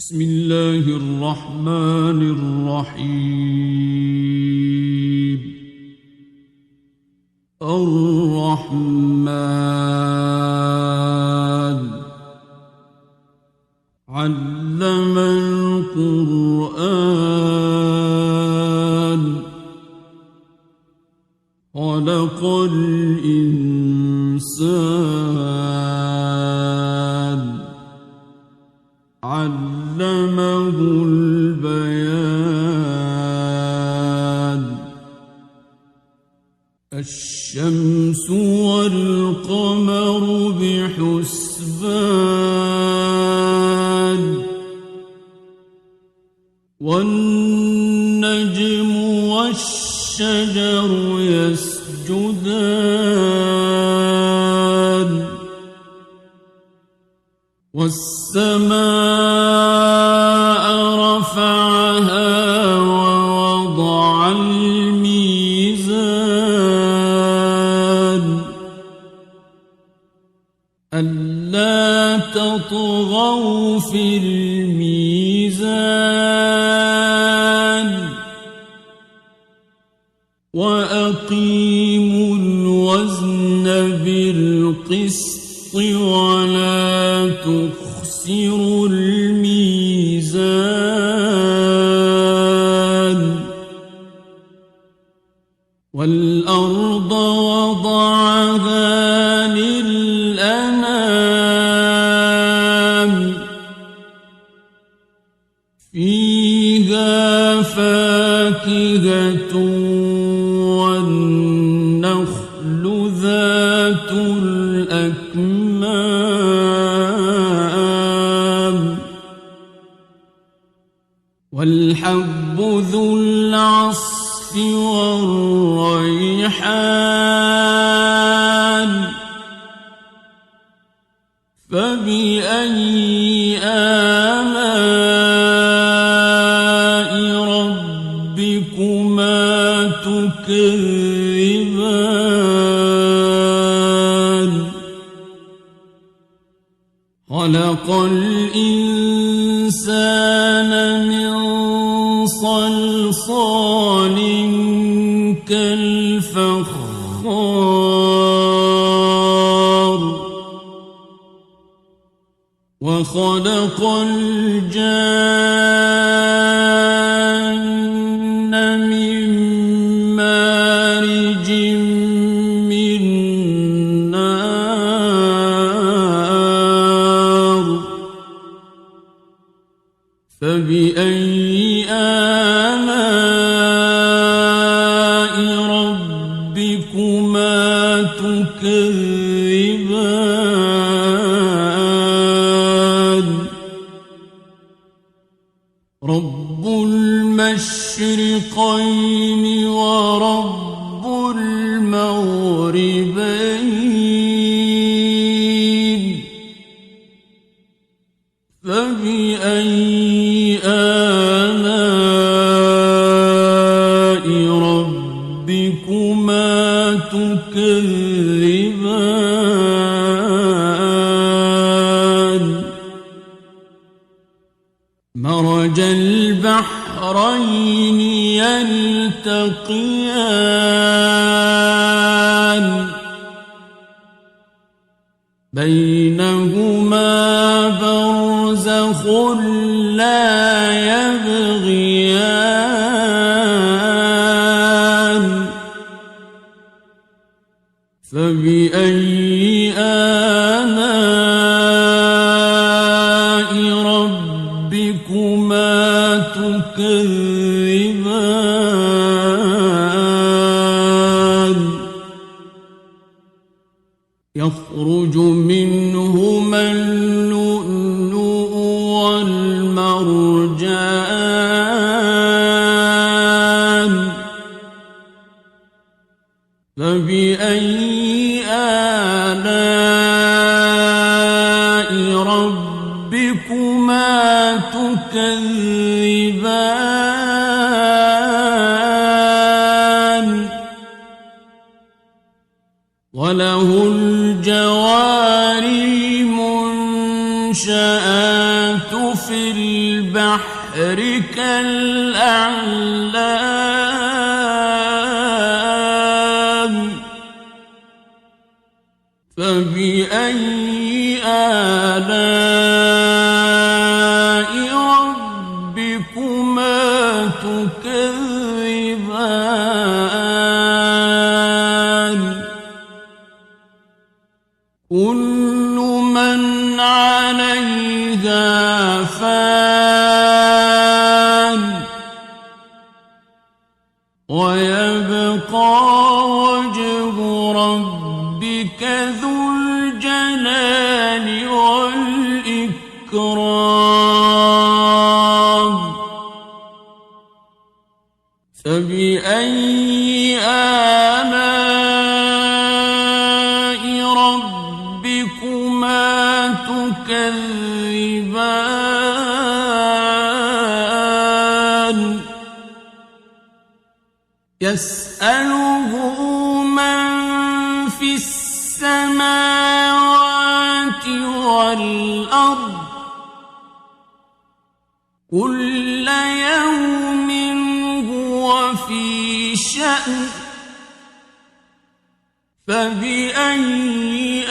بسم الله الرحمن الرحيم. الرحمن علم القرآن خلق الإنسان علمه البيان. الشمس والقمر بحسبان والنجم والشجر يسجدان والسماء رفعها ووضع الميزان ألا تطغوا في الميزان وأقيموا الوزن بالقسط ولا تخسروا الميزان. والأرض وضعها للأنام فيها فاكهة والنخل ذات الأكمام والحب ذو العصف والريحان فبأي آلاء ربكما تكذبان. خلق الإنسان من صلصال كالفخار وخلق الجان من مارج من نار فبأي آلاء ربكما تكذبان. رب المشرقين ورب المغربين فبأي آلاء ربكما تكذبان. مرج البحرين يلتقيان بينهما برزخ لا يبغيان فبأي آلاء ربكما تكذبان. يخرج منهما اللؤلؤ والمرجان فبأي آلاء ربكما تكذبان. وله الجوار المنشآت في البحر كالأعلام فبأي آلاء ربكما تكذبان كل من عليها فان ويبقى وجه ربك ذو الجلال والإكرام فبأي آلاء ربكما تكذبان يسأله من في السماوات والأرض كل يوم هو في شأن فبأي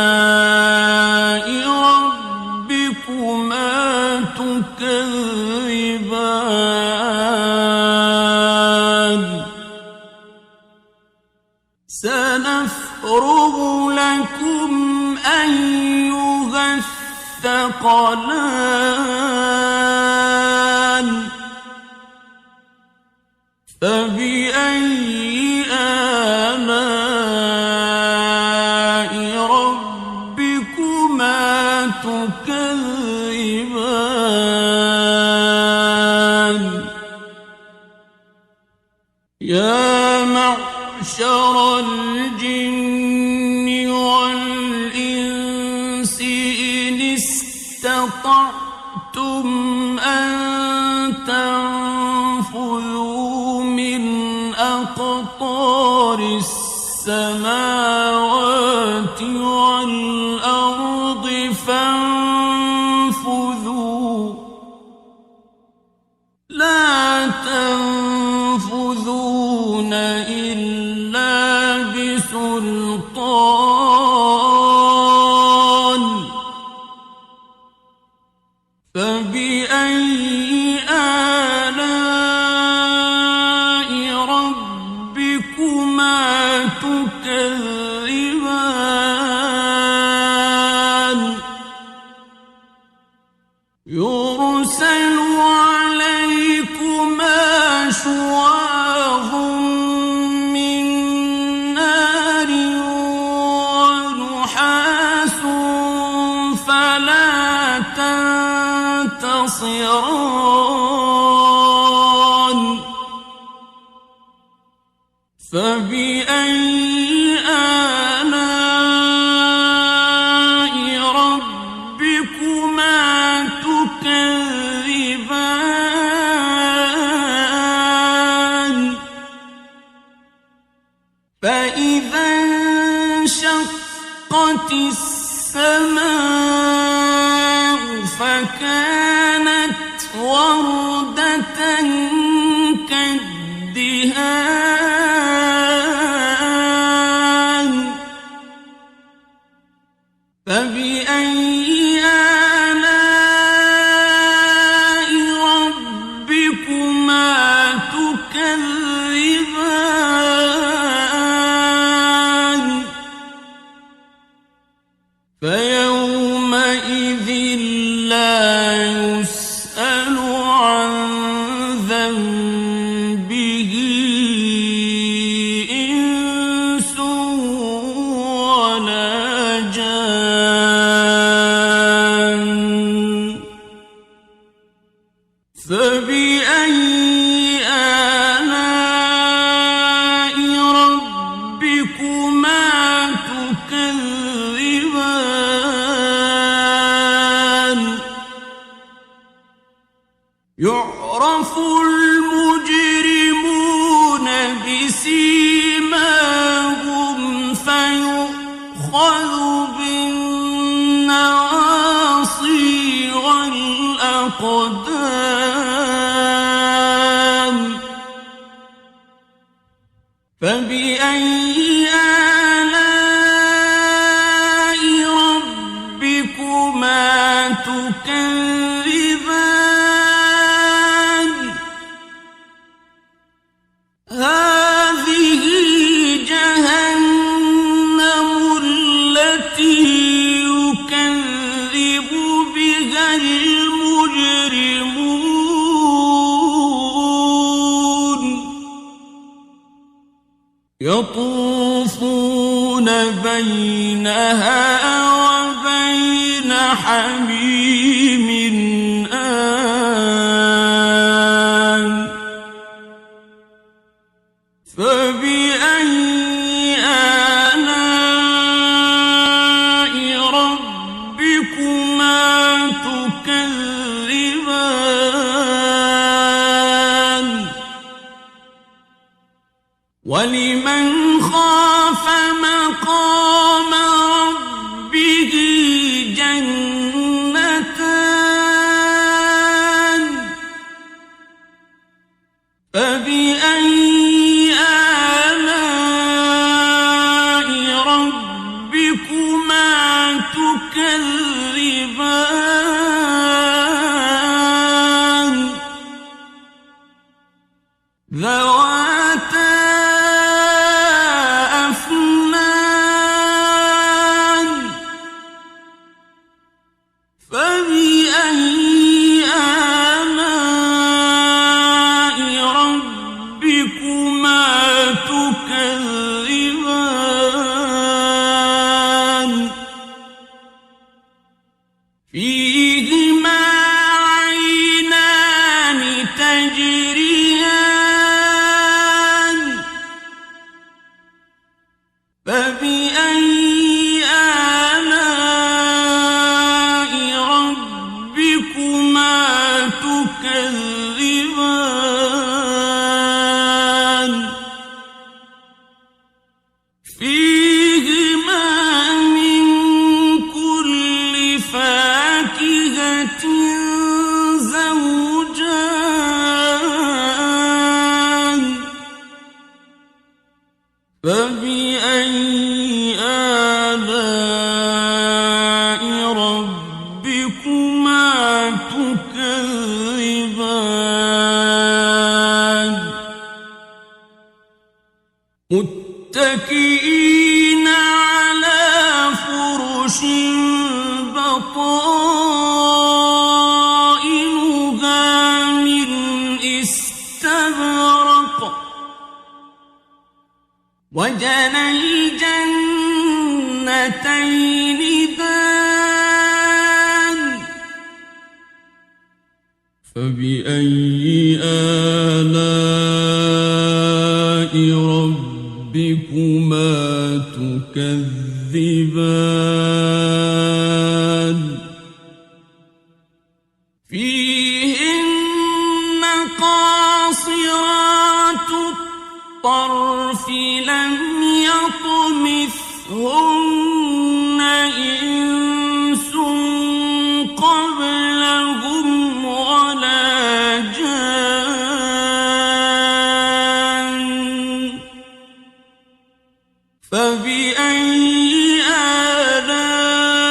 آلاء ربكما تكذبان سنفرغ لكم أيها الثقلان فبأي آلاء ربكما تكذبان يا معشر الجن والإنس إن استطعتم أن تنفذوا من أقطار السماوات والأرض فانفذوا لا تنفذون إلا بسلطان فبأي آلاء ربكما تكذبان يرسل عليكما شواظ من نار ونحاس فلا تنتصران فبأي آلاء ربكما تكذبان فإذا انشقت السماء فكانت وردة كالدهان فبأي آلاء ربكما تكذبان فيومئذ لا يسأل عن ذنبه إنس ولا جان فبأي آلاء ربكما تكذبان يعرف المجرمون بسيماهم فيؤخذ بالنواصي الأقدام فبأي آلاء ربكما تكذبان هذه جهنم التي يكذب بها المجرمون يطوفون بينها وبين حميم آن فبأي آلاء ربكما تكذبان ولمن خاف مقام ربه جنتان فبأي آلاء ربكما تكذبان ذواتا أفنان فبأي آلاء ربكما تكذبان فيهما عينان تجريان فبأي آلاء ربكما تكذبان فيهما من كل فاكهة زوجان فبأي آلاء ربكما تكذبان متكئين على فرش بطائنها من استبرق وجنى الجنتين دان فبأي آلاء ربكما تكذبان فيهن قاصرات الطرف لم يطمثهن إنس قبلهم ولا جان فبأي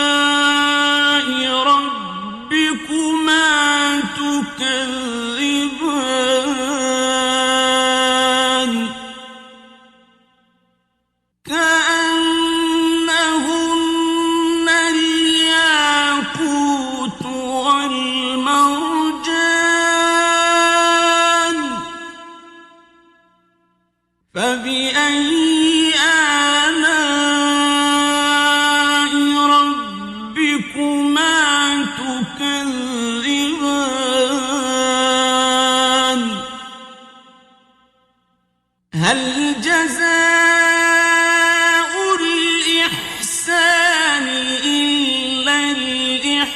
آلاء ربكما تكذبان كأنهن الياقوت والمرجان فبأي آلاء ربكما تكذبان هل جزاء الإحسان إلا الإحسان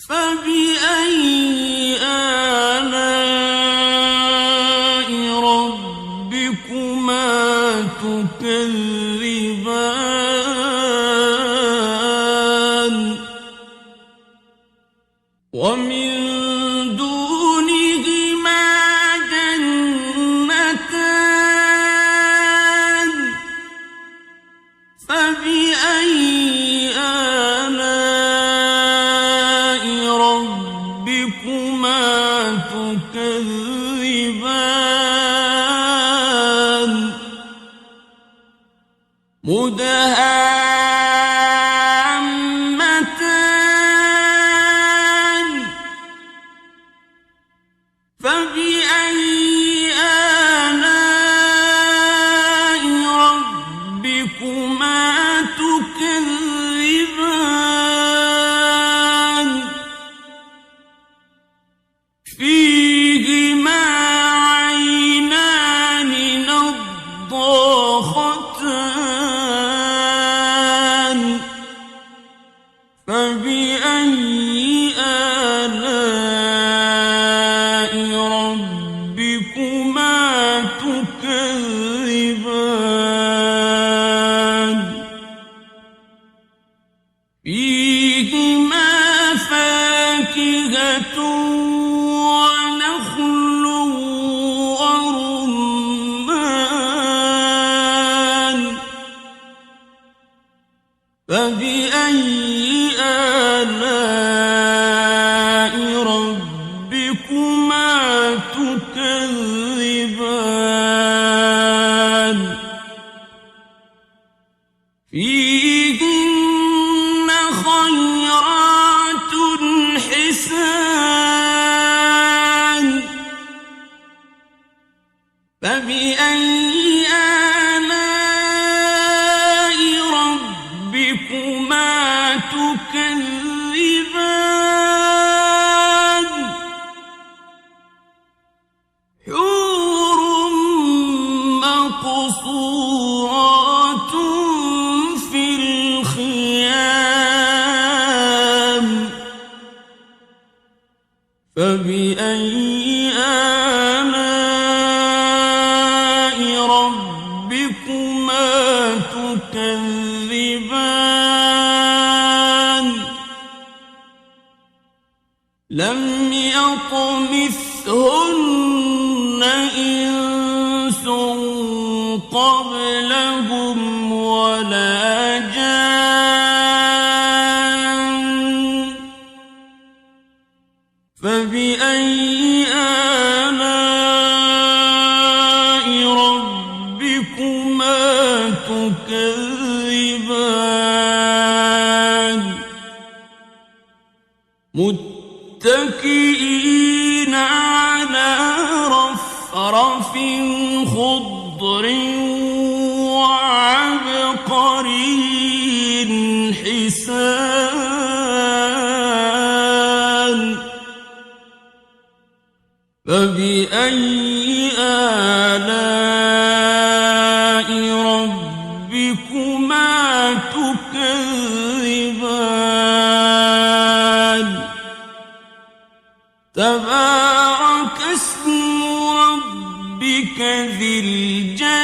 فبأي آلاء ومن دونهما جنتان فبأي آلاء ربكما تكذبان مدهامتان فبأي آلاء ربكما تكذبان فيهما عينان نضاختان فبأي آلاء ربكما تكذبان فيهما فاكهة ونخل ورمان فبأي آلاء ربكما تكذبان فيهن خيرات حسان فبأي آلاء ربكما تكذبان حور مقصورات في الخيام فبأي آلاء ربكما تكذبان لم يطمثهن إنس قبلهم ولا جان فبأي آلاء ربكما تكذبان متكئين على رفرف خضر وعبقري حسان فبأي آلاء ربكما تكذبان تبارك اسم ربك ذي الجلال